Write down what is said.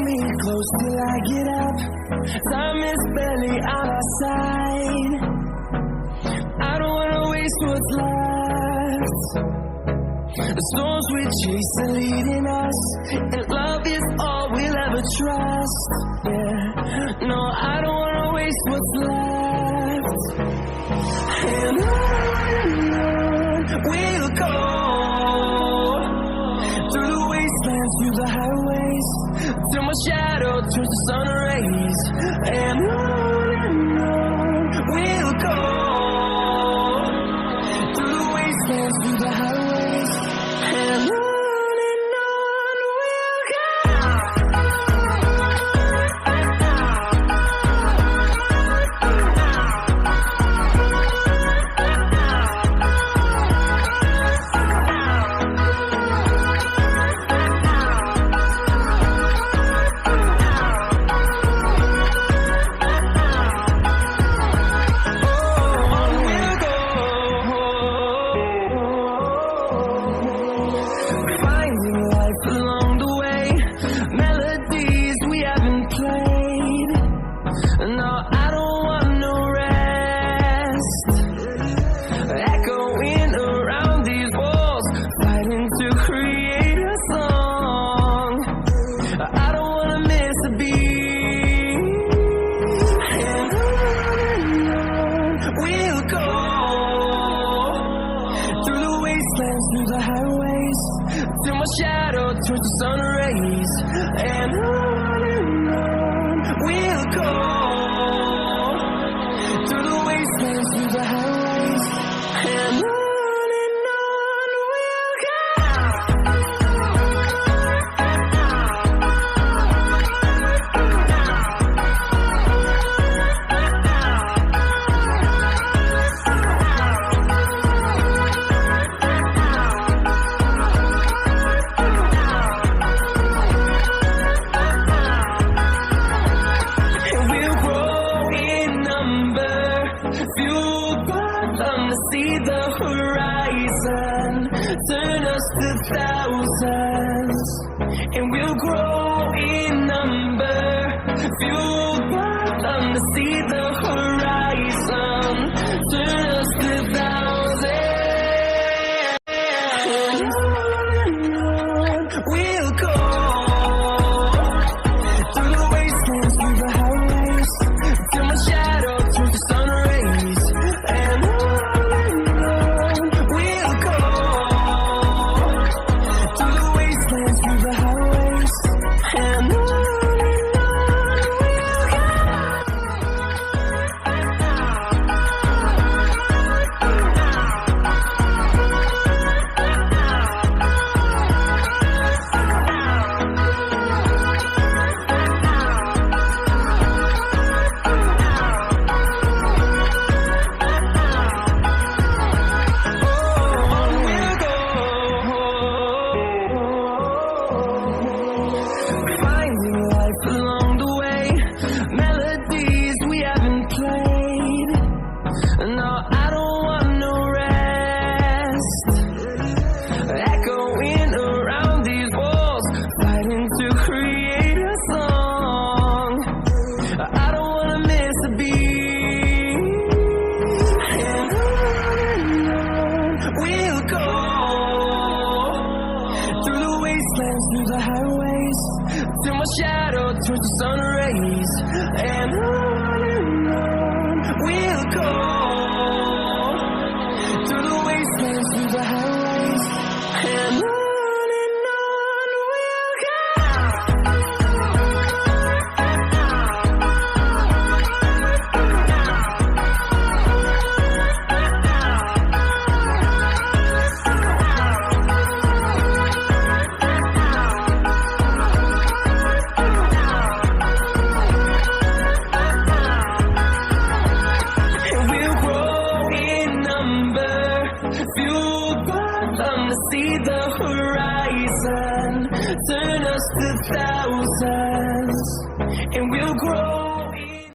me close till I get up. Time is barely on our side. I don't wanna waste what's left. The storms we chase are leading us, and love is all we'll ever trust. Yeah, no, I don't wanna waste what's left. And on we'll go, through the wastelands, through the highways, till my shadow turns to sun rays. And on we'll go, through the wastelands, through the highways, and on we'll go. Along the way, melodies we haven't played. No, I don't want no rest. Echoing around these walls, fighting to create a song. I don't wanna miss a beat. And on we'll go, through the wastelands, through the highways, till my shadow turns to sun rays. And on we'll go, through the wastelands, through the highways, and on we'll go. Fueled by them to see the horizon, turn us to thousands, and we'll grow in number. Fueled by them to see the horizon, turn us to thousands, and on we'll go, through the wastelands, through the highways, till my shadow turns to sun rays. And on we'll go, through the wastelands, through the highways, and on we'll go. Along the way, melodies we haven't played. No, I don't want no rest. Echoing around these walls, fighting to create a song. I don't wanna miss a beat. And on we'll go, through the wastelands, through the highways, till my shadow turns to sun rays. And on we'll go.